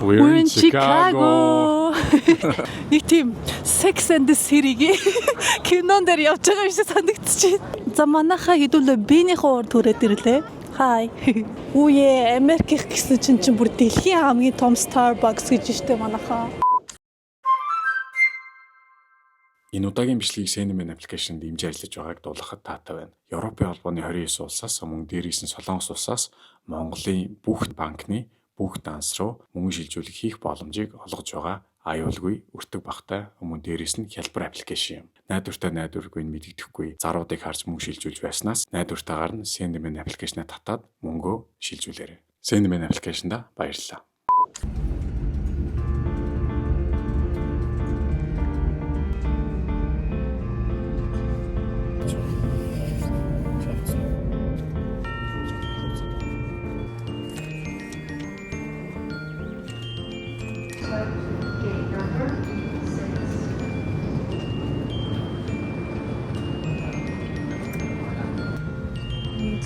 We're in Chicago. Нэг тийм Sex and the City-гийн кинон дээр явж байгаа юм шиг санагдчихэв. За манайхаа хэдүүлээ биенийхээ урд түрээд ирлээ. Hi. Үе Америк их гэсэн чинь бүр дэлхийн хамгийн том Starbucks гэж штэ манайхаа. Энэ удаагийн бичлэгийг CNN аппликейшнд дэмжиж ажиллаж байгааг дуулгахад таатай байна. Европын холбооны 29 улсаас мөн дээрээс нь Солонгос улсаас Монголын бүх банкны бүх данс руу мөнгө шилжүүлэх хийх боломжийг олгож байгаа аюулгүй өртөг багтай мөн дээрээс нь хялбар аппликейшн юм. Найдвартай найдваргүй нь мэдэгдэхгүй заруудыг харж мөнгө шилжүүлж байснаас найдвартайгаар нь CNN аппликейшнаа татаад мөнгөө шилжүүлээрэй. CNN аппликейшнда баярлалаа.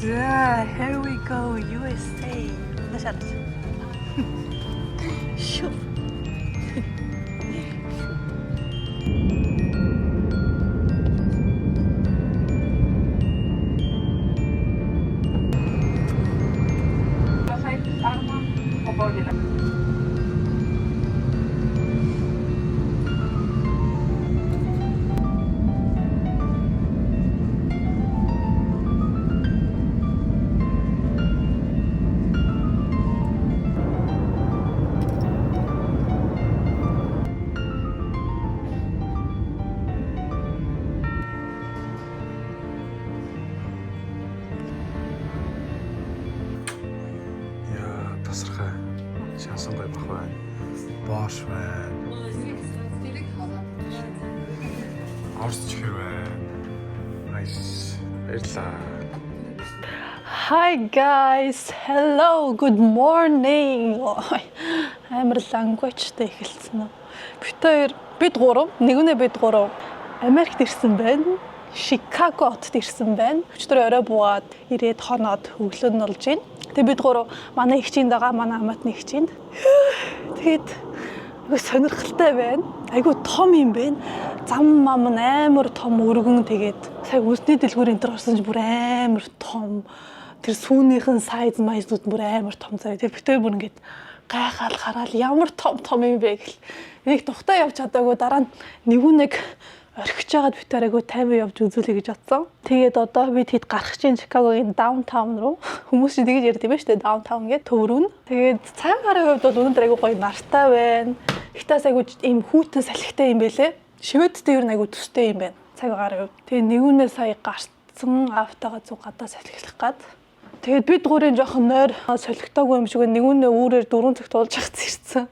Yeah, here we go, USA. Nasaan? Shoot. Тасархай. Шансан гой бах байна. Бош байна. Орсч хэр байна. Nice. Баярлаа. Hi guys. Hello. Good morning. Амар languageтэй эхэлсэн үү. Бид гурав, бид гурав Америкт ирсэн байна. Chicago хотод ирсэн байна. Өчтөр орой буугаад ирээд хоноод өглөө нь болж байна. Тэгээ бид гурав манай ихчинд байгаа, манай хамаатны ихчинд. Тэгээд айгу сонирхолтой байна. Айгу том юм байна. Зам мам амар том өргөн тэгээд сая үндэсний дэлгүүр энэ төр орсон ч бүр амар том. Тэр сүүнийхэн сайз майзнууд бүр амар том заяа. Тэгээд бид бүр ингээд гайхаал хараад ямар том юм бэ гэл. Энийг тухтаа явж чадаагүй дараа нь нэг орхиж байгаад бид айгу 50 явж үзүүлэе гэж бодсон. Тэгээд одоо бид хэд гарах чинь Чикагогийн даунтаун руу. Хүмүүс чинь тэгж ярьд юм байна шүү дээ, даунтаун гэдэг төв рүү. Тэгээд цагаарын хувьд бол өнөөдөр айгу гоё нартай байна. Ихтаас айгу ийм хүүтэн салхитай юм байлээ. Шивэдтэй ер нь айгу төстэй юм байна. Цагаарын хувьд. Тэгээд нэгүнээ сая гарцсан автагаа зүг гадаа салхилах гад. Тэгээд бид гурийн жоохон нойр солигтоогүй юм шиг нэгүнээ үүрээр 4 цагт уулж хагц ирсэн.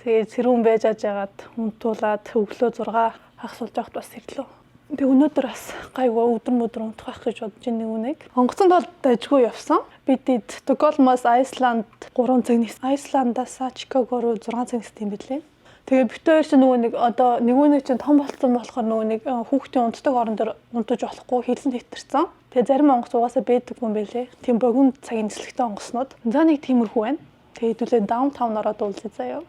Тэгээд зэрүүн байж ажгаад унтуулаад өглөө 6 хагас болж байхад бас ирлээ. Тэгээ өнөөдөр бас гайгүй өдөр унтах байх гэж бодож байна нэг. Онгоцонд бол дайжгүй явсан. Бид Стокгольмоос Айсланд 3 цагнаас Айсландаас Чикаго руу 6 цагнаас тийм билээ. Тэгээ бид хоёр чинь нэгүний чинь том болсон болохоор хүүхдийн унтдаг орон дээр унтаж болохгүй хилэн хэтэрсэн. Тэгээ зарим онгоц угаасаа бэдэг юм байлээ. Тийм богино цагийн нислэгтэй онгоцнууд. За нэг тиймэрхүү байна. Тэгээ хэдүүлээ даунтаун ороод уулзъя заяа.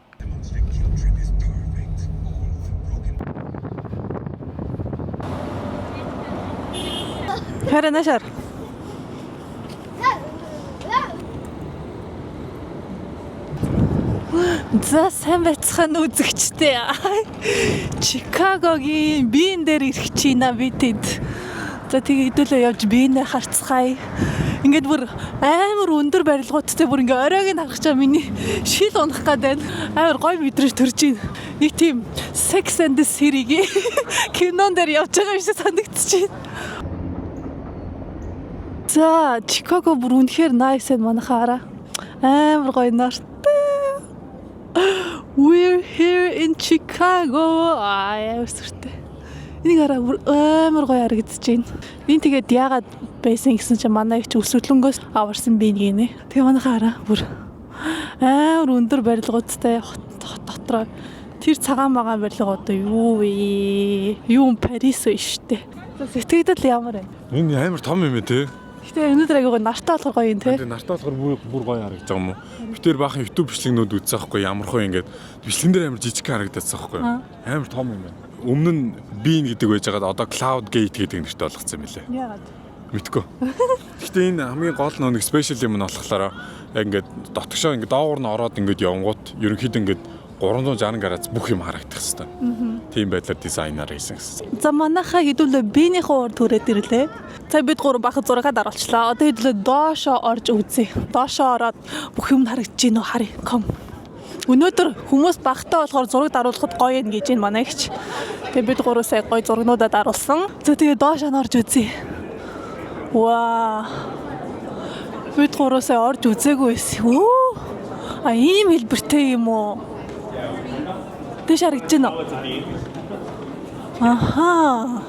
Хара нашар. За сайн байцгаана үзэгчтэй. Чикагогийн биен дээр ирэх чинь бид тэд. За тэгээ хэдүүлээ явж биенээ харцгаая. Ингээд бүр амар өндөр барилгуудтай бүр ингээ оройг нь харах чаа миний шил унах гээд байна. Амар гоё мэдрэж төрж байна. Нэг тийм Sex and the City-гийн кинон дээр явж байгаа юм шиг санагдчихэв. За Чикаго бүр үнэхээр nice энэ манайхаараа. Амар гоё нартай. We're here in Chicago. Яа сүртэй. Энийг хараа амар гоё харагдаж байна. Энд тэгээд яагаад байсан гэсэн чинь манай их өсвөлөнгөөс аварсан би нэг нэ. Тэгээ манайхаараа бүр амар өндөр барилгуудтай дотроо тэр цагаан магаан барилга одоо юу вэ? Юу Парис вэ штэ. Сэтгэгдэл ямар вэ? Энэ амар том юм ээ те. Гэтэ өнөөдөр аягүй нартай болохоор гоё юм те. Тэгээд нартай болохоор бүр гоё харагдаж байгаа юм уу? Би тэр баахан YouTube бичлэгнүүд үзсэн байхгүй ямархуу ингээд бичлэгэн дээр амар жижиг харагдсан байхгүй. Амар том юм байна. Өмнө нь Bean гэдэг байж байгаад одоо Cloud Gate гэдэг нэртэй болгоцсон юм лээ. Яагаад? Мэдгүй. Гэхдээ энэ хамгийн гол нэг спешиал юм нь болохоор яг ингээд дотгошоо ингээд доогуур нь ороод ингээд явангууд ерөнхийдөө ингээд 360 градус бүх юм харагдах хэвээр. Тийм байдлаар дизайнер хийсэн гэсэн. За манайхаа хэдүүлээ биенийхээ урд түрээд ирлээ. За бид гурав бахад зураг даруулчлаа. Одоо хэдүүлээ доошоо орж үзье. Доошоо ороод бүх юм харагдаж гинөө харъя. Ком. Өнөөдөр хүмүүс багтаа болохоор зураг даруулахад гоё юм гэж байна манай ихч. Тэгээ бид гурав сая гоё зурагнуудаа даруулсан. За тэгээ доошоо орж үзье. Ваа. Бид гурав сая орж үзээгүй байсан. Өө. А ийм хэлбэртэй юм уу? Тэш харагдаж байна уу? Аха.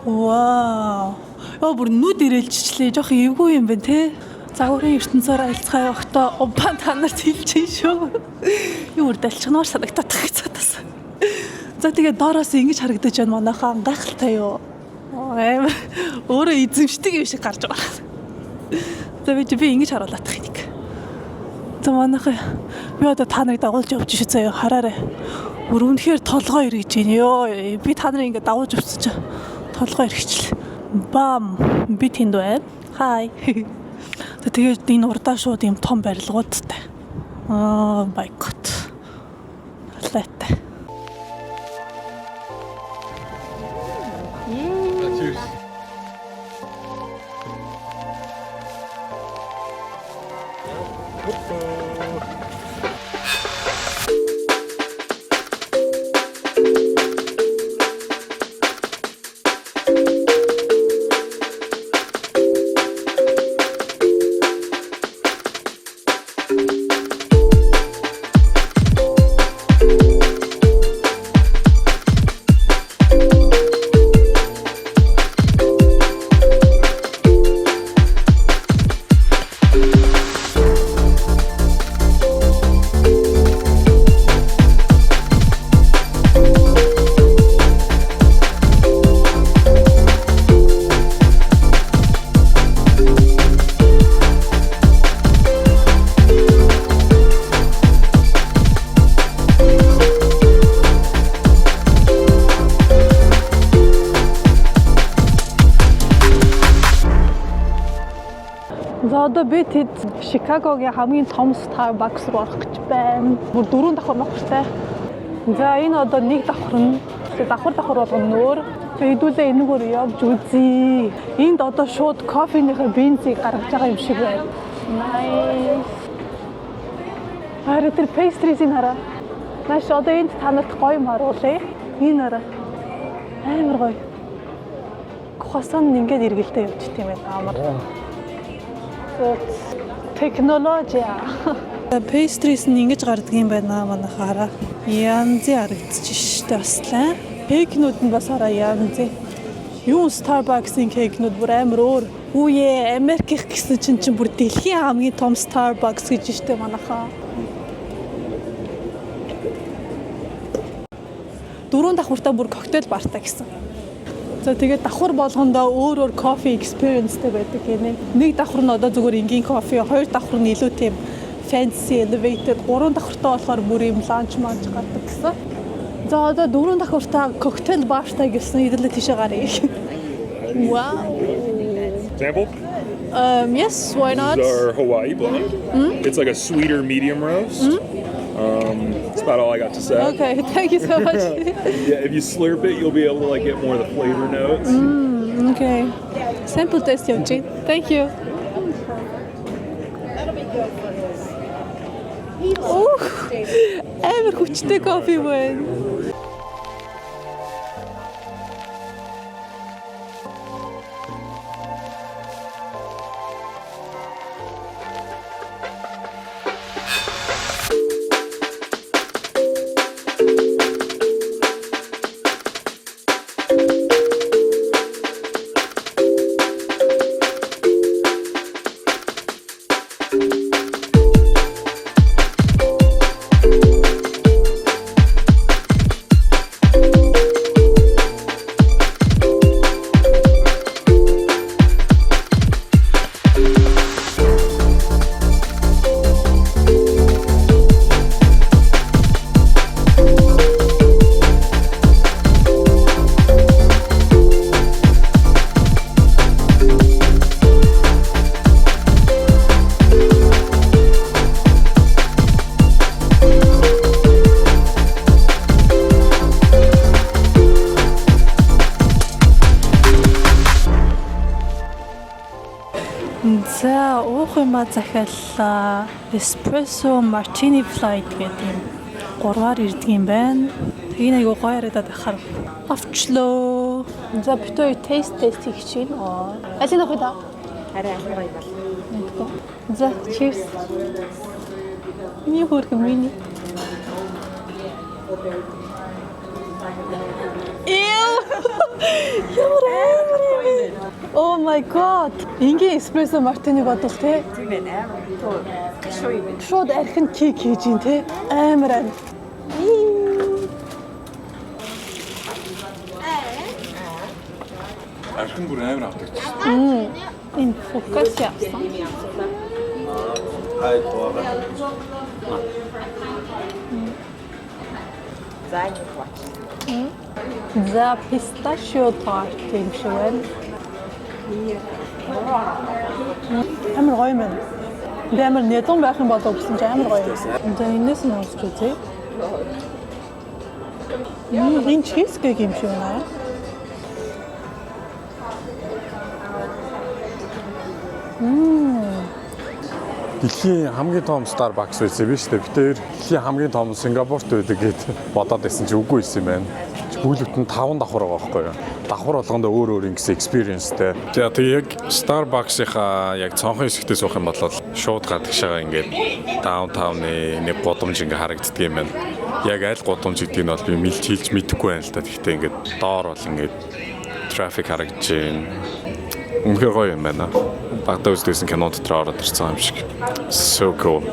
Вау. Бүр нүд ирэлжчлээ. Жохо эвгүй юм байна те. Загварын ертөнцөөр альцгаа явахдаа убан та нарт хэлж шүү. Юу урдалчгнаар санагдаад тагцаатаас. За тэгээ доороос ингэж харагдаж байна манайхаа гайхалтай юу. Амар өөрөө эзэмшдэг юм шиг гарч байгаа. За би ингэж харуулах нэг. За манайхаа би одоо та нарыг дагуулж явж шүү заяа хараарай. Бүр үнэхээр толгой эргэж байна ёо. Би та нарыг ингэ дагуулж явчихсан чинь толгой эргэжлээ. Бам. Би тэнд байна. Хай. Тэгээд энэ урдаа шууд юм том барилгуудтай. Oh my god. Алаатай. Cheers. За одоо би тэд Шикагогийн хамгийн том Starbucks руу орох гэж байна. Бүр 4 давхар нөхөртэй. За энэ одоо нэг давхар нь. Давхар болгоно нөр. Хэдүүлээ энэгээр явж үзье. Энд одоо шууд кофенийхээ бензийг гаргаж байгаа юм шиг байна. Nice. Тэр pastries-ийг хараа. Маш одоо энд та нарт гоё юм харуулъя. Энэ хараа. Амар гоё. Croissant ингээд эргэлдээ явж тийм байна амар. Технологи. Pastries нь ингэж гардаг юм байна манайхаараа. Янзын харагдчих штэ баслаа. Кейкнүүд нь бас хараа янзын. Юу Starbucks-ийн кейкнүүд бүр амар өөр. Үе Америкийнх гэсэн чинь бүр дэлхийн хамгийн том Starbucks гэж штэ манайхаа. 4 давхуртаа бүр коктейл бартай гэсэн. За тэгээд давхар болгондоо өөр кофе experience-тэй байдаг гинэ. Нэг давхар нь одоо зүгээр энгийн кофе, хоёр давхар нь илүү тийм fancy, elevated, гурван давхартаа болохоор бүр юм ланч манч гардаг гэсэн. За одоо дөрвөн давхартаа коктейл бартай гэсэн хэдэлээ тийшээ гарыг. Wow. Sample? Yes, why not? These are Hawaii blend. It's like a sweeter medium roast. That's about all I got to say. Okay, thank you so much. Yeah, if you slurp it, you'll be able to like get more of the flavor notes. Okay. Sample test явуулъя. Thank you. Амар хүчтэй кофе байна. авах юм ба захиал espresso martini flight гэдэг юм 3-аар ирдэг юм байна. Тэгээ айгуу гоё яриад байхаар авчлоо. За битүү тест хийх чинь. Алин авах да. Арай гоё бол. За cheers. Миний хөргөн миний. Oh my god. Ингийн espresso martini бодвол те. Тийм ээ. Шууд архин кик хийж ин те. Амар ам. Архин бүр амар авдаг. Энэ фокус яасан. За нэг бач. За pistachio tart юм шиг байна. Амар гоё юм байна. Амар нэдэн байх юм болов гэсэн чинь амар гоё юм. За энэс нь уусч үзье. Энэ чизкейк юм шиг байна. Дэлхийн хамгийн том Starbucks байсан биз дээ. Бид тэр дэлхийн хамгийн том Сингапурт байдаг гэд бодоод байсан чи үгүй байсан юм байна. Бүлэгт нь 5 давхар байгаа байхгүй юу? Давхар болгондоо өөр өөр ингэсэн experienceтэй. За тэг яг Starbucks-ийнхаа яг цонхон хэсэгтээ суух юм бол шууд гадагшаага ингээд даунтауны нэг гудамж ингээ харагддаг юм байна. Яг аль гудамж гэдгийг нь бол би хэлж мэдэхгүй байна л да. Гэхдээ ингээд доор бол ингээд traffic харагдаж байна. Үнэхээр гоё юм байна. Багтаа үзсэн кино дотор ороод ирсэн юм шиг. So cool.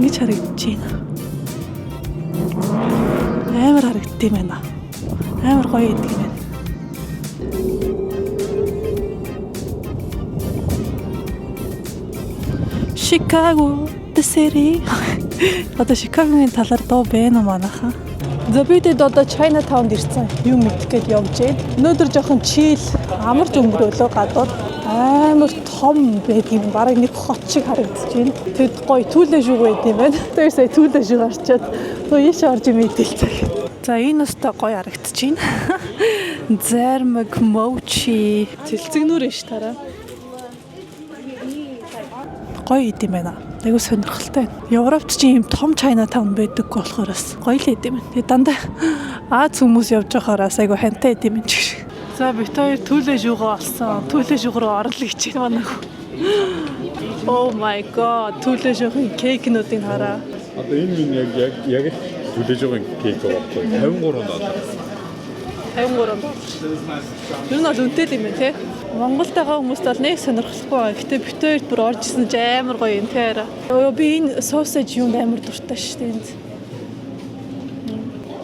Ингэж харагдаж байна. Амар харагддаг юм байна. Амар гоё идэг юм байна. Chicago the city. Одоо Chicago-гийн талаар дуу байна уу манайха? За бид одоо Chinatown-д ирсэн. Юм мэдэх гээд явж байна. Өнөөдөр жоохон chill, амарч өнгөрөөлөө гадуур. Амар том байдаг юм. Бараг нэг хот шиг харагдаж байна. Тэд гоё түлээ шуг байд юм байна. Тэр сая түлээ шуг арчаад ийш орж мэдээлцээ. За энэ өстой гоё харагдаж байна. Зармаг mochi цэлцэгнүүр ш тараа. Гоё идэм байна. Айгу сонирхолтой байна. Европт ч ийм том Chinatown байдаг болохоорс гоё л идэм байна. Тэгээ дандаа Аз хүмүүс явж байхаараас айгу хантай идэм юм чи. За бит хоёр түлээ шугаа олсон. Түлээ шуг руу орлоо гэж байна манайх. Oh my god, түлээ шугийн кейкнуудыг хараа. Одоо энэ минь яг түлээж байгаа кейк байхгүй 53 доллар. 53. Юу нэг үнэтэй юм байна те. Монголд байгаа хүмүүст бол нэг сонирхолтой байна. Гэтэ бит хоёрт бүр орж исэн ч амар гоё юм те хараа. Би энэ sausage юунд амар дуртай шүү дээ энд.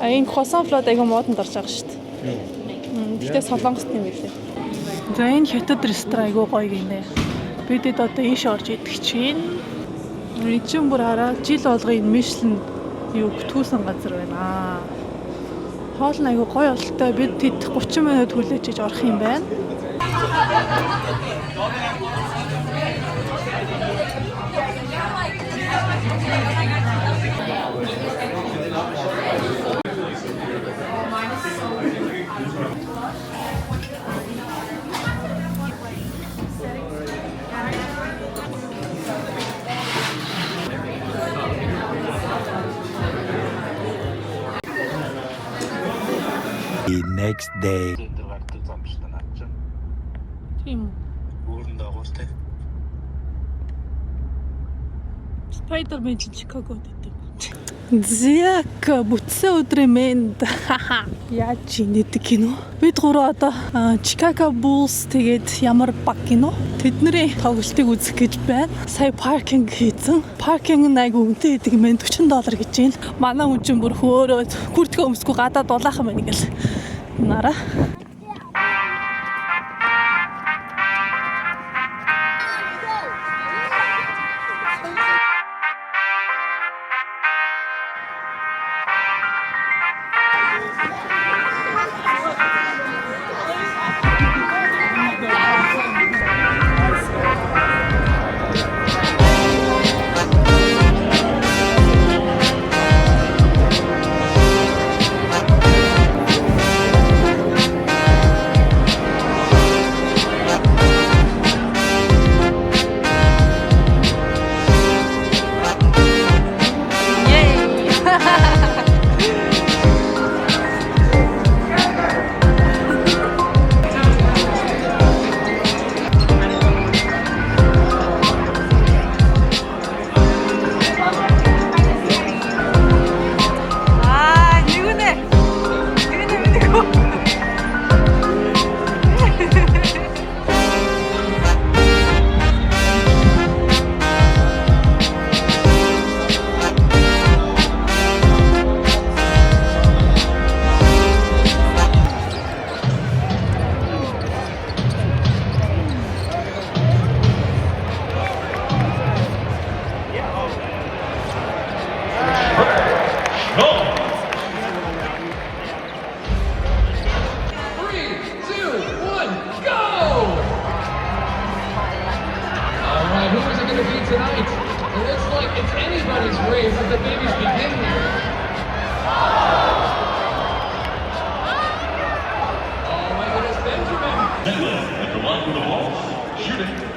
Энэ croissant flot айгу модонд орж байгаа шүү дээ. Гэтэ солонгост юм билээ. За энэ хятад ресторан айгу гоё гинэ. Бидэд одоо ийш орж идэх чинь. Эцэн бүр хараа жил болгын Michelin юу түүсэн газар байна. Хоол нь айгу гоё болтой. Бид тэд 30 минут хүлээж иж орох юм байна. The next day. Тийм. Өөрөнд агуултай. Spider-Man Chicago гэдэг. Зяк бүтсэн өдрийн мэнд яаж ингэдэг кино. Бид гурав одоо Chicago Bulls тэгээд ямар баг кино. Тэдний тоглолтыг үзэх гэж байна. Сая паркинг хийсэн. Паркинг нь айгу үнэтэй гэдэг юм $40 гэж байна. Манай хүн чинь бүр хөөрөөд хүртгэ өмсгөө гадаад дулаах юм байна гэл. Нара.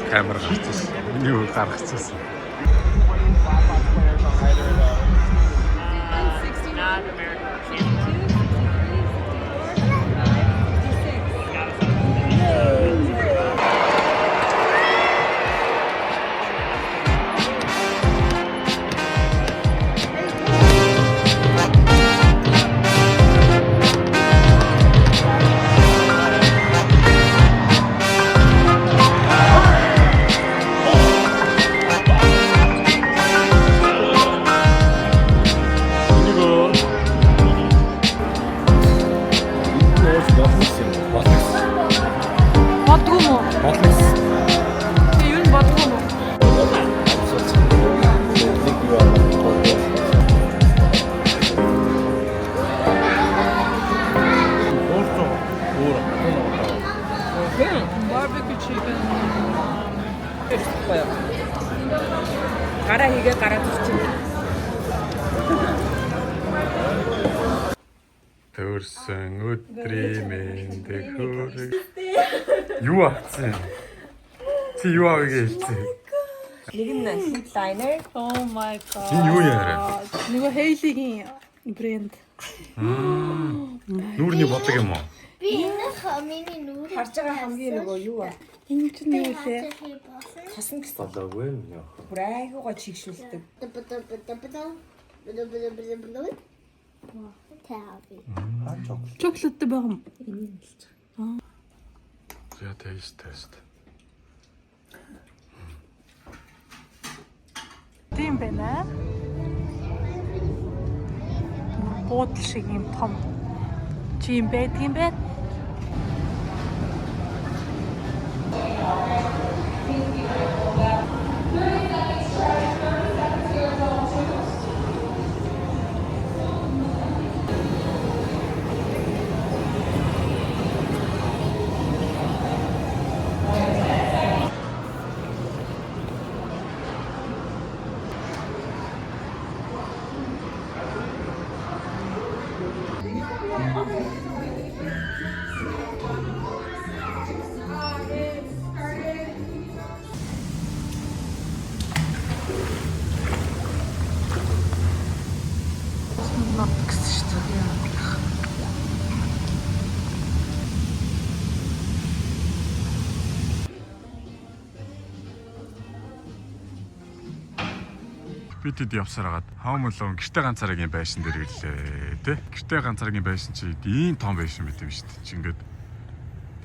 камер гарчихсан. Миний үг гаргачихсан. Бодгүй мó? Тэг юу бодгүй мó? Barbecue chicken. Гараа хийгээ гараа зүрчих. Төрсөн өдрийн мэндийг хүргэж. Юу авсан? Чи юу авъя гэлцээ? Нэг нь headliner. Oh my god. Энэ юу яарэ? Нөгөө Hailey-ийн брэнд. Нүүрний бодлого юм уу? Би энэ хамгийн нүрэ Харж байгаа хамгийн нөгөө юу аа? Энэ чинь юу вэ? Тосон гэсэн. Болоогүй юм яа. Бүр айгуугаа чигшүүлдэг. Чоколаттай байгаа юм. Я тест. Тийм байна. Буудал шиг юм том. Чи юм байдаг юм бэ? Би тэд явсараад Home Alone гэрте ганцааргийн байшин дээр ирлээ тий. Гэрте ганцааргийн байшин чи ийм том байшин байт юм шүү дээ. Чи ингээд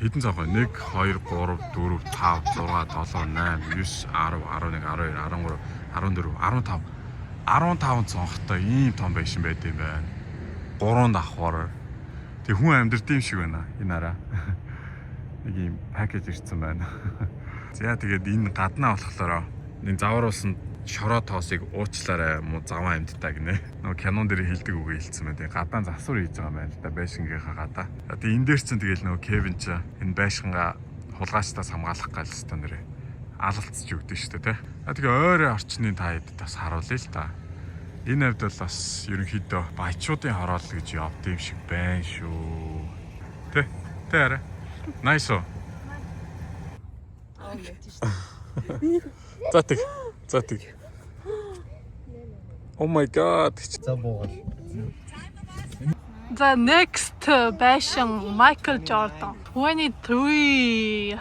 хэдэн цагаа 1 2 3 4 5 6 7 8 9 10 11 12 13 14 15 цонхтой ийм том байшин байт юм байна. 3 давхар. Тэг хүн амьдрд юм шиг байна энэ араа. Нэг ийм пакэж ирсэн байна. За тэгээд энэ гаднаа болохоор энэ завруулсан шороо тоосыг уучлаарай муу заваа амьдтаа гинэ. Нөгөө кинон дээр хэлдэг үгээ хэлсэн байна. Тэгээ гадаан засвар хийж байгаа юм байна л да байшингийнхаа гадаа. Тэгээ энэ дээр чинь тэгэл нөгөө Кевин ч энэ байшингаа хулгайчдаас хамгаалах галстай нэрээ алалцж өгдөө шүү дээ тий. Тэгээ ойрын орчны та хэд бас харуулъя л та. Энэ хувьд бол бас ерөнхийдөө баячуудын хороол гэж явд юм шиг байна шүү. Тэ арай. Nice уу? Затыг. Oh my god. The next байшин Michael Jordan 23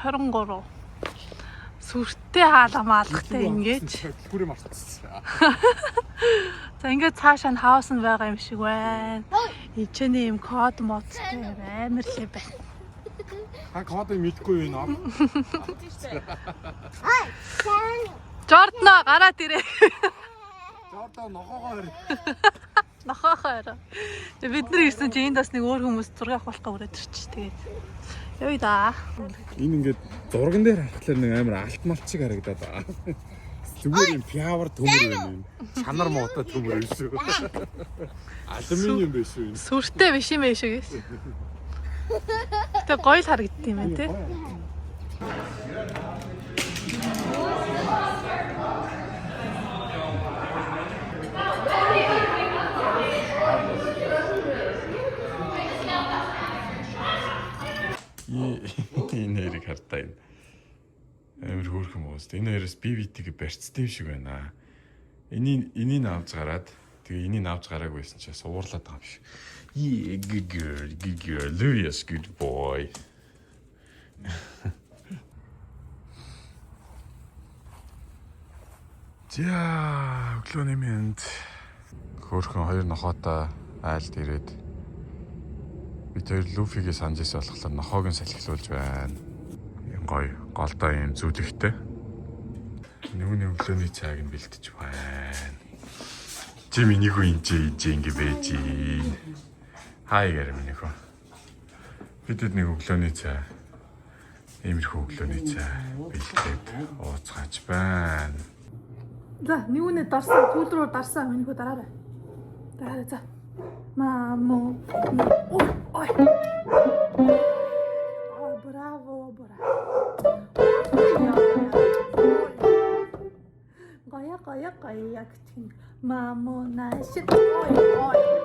сүртэй халамаалгатай ингэж. Хүрээ марцсан. За ингээд цаашаа нь хаус нь байгаа юм шиг байна. Ичээний юм код модтой амар лээ байна. Кодыг мэдгүй юу нөө? Jordan гараад ирээ. Jordan нохоогоо Нохоохоор. Бид нар ирсэн чи энд бас нэг өөр хүмүүс зураг авах болох өрөөд ирчих. Тэгээд ёо да. Энэ ингээд зурган дээр харахаар нэг амар алт малчиг харагдаад байгаа. Зүгээр юм пиавар төмөр байна юм. Чанар муутай төмөр юм шүү. Алюминиум биш шүү. Сүртэй биш юм ээ шигээс. Тэ гоё л харагдсан юм байна тий. Энэ нэрийг хартаа энэ. Амар хөөрхөн уус. Энэ хоёроос би битгийг барьцтай шиг байна. Энийг авч гараад тэгээ энийг авч гараагүй байсан чи суурлаад байгаа юм шиг. Yeah, good girl. Louis, good boy. За, өглөөний мэнд хөөрхөн хоёр нохоотой айлд ирээд бид хоёр Луфигээ санаж ирсэн болохоор нохоог нь салхилуулж байна. Ийм гоё голдоо юм зүлэгтэй. Нүуний өглөөний цайг нь бэлтэж байна. Чи минийх үү ингэ байж. Хай гэр минийх үү. Бидэд нэг өглөөний цай. Иймэрхүү өглөөний цай бэлтээд ууцгаач байна. За, нэгүнээ дарсан, түл рүү дарсан, минийхүү дараарай. Дараарай за. Мамо. Ой. Браво. Гая гэх юм. Мамо нааш. Ой.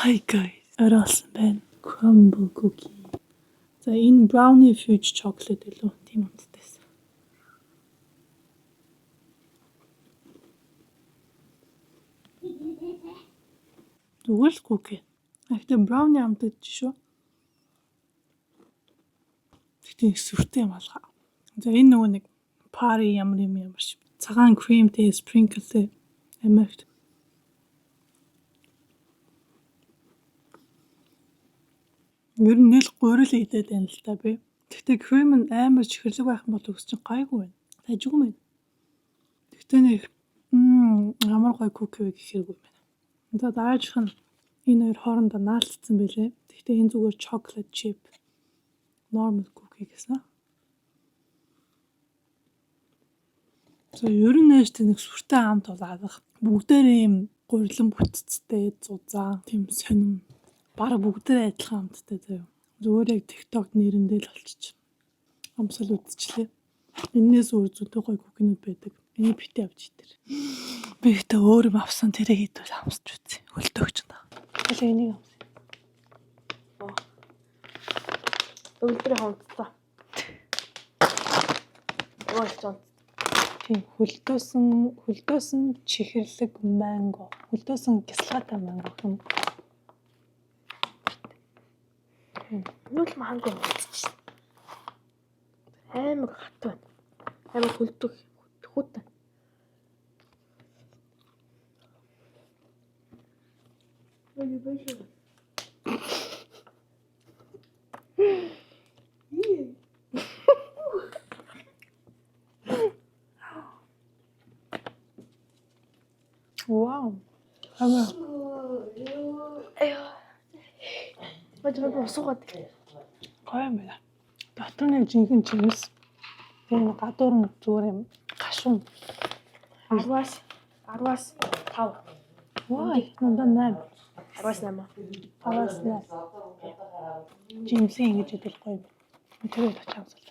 Hi guys, оролцсон байна. Crumble cookie. За энэ brownie fudge chocolate илүү тийм үнэтэйсэн. Зүгээр л cookie. Ахтай brownie амтад шүү. Тэгтээ сүртэй юм алга. За энэ нөгөө нэг party ямар шиг. Цагаан creamтэй sprinkleтэй амарт. Ер нь нэл гурил идээд байна л та би. Тэгтээ cream нь амар чихэрлэг байх юм бол үс чинь гайгүй байна. Тажгүй байна. Тэгтээ нэг амар гой cookie гэх хэрэггүй байна. За дараагийнх нь энэ хоёр хоорондоо наалтсан байлээ. Тэгтээ энэ зүгээр chocolate chip normal cookie гэсэн. So ер нь нээштэй нэг сүртэй амт бол алах. Бүгдээрээ юм гурилан бүтцтэй зузаан тийм сонирм. Бараг бүгдээрээ адилхан амттай заяа. Зүгээр яг TikTok нэрэндээ л олчих. Амсал үзчихлээ. Энээс өөр зүйтэй гоё cookie-нууд байдаг. Энийг битээ авч идэр. Би ихтэй өөр юм авсан тэрийг идвэл амсч үзье. Хөлтөөгч наа. Тэгэл энийг авсан. Өвлөрөө хонцлоо. Уучлаа. Тийм хөлдөөсөн чихэрлэг манго. Хөлдөөсөн гясалгаатай манго юм. Нүл манго мэдчихсэн. Амар хат байна. Амар хөлдөг хүүтэн. Ой бэж. Вау. Ама. Бачаа босгоод. Гоё юм байна. Дотор нэг жинхэнэ жимс. Тэгээ гадуур нь зүгээр юм. Гашуун. 10-аас 5. Вай, нандаа 8. 10-аас 8. Жимсээ ингэж идэл гоё юм. Тэр л очиж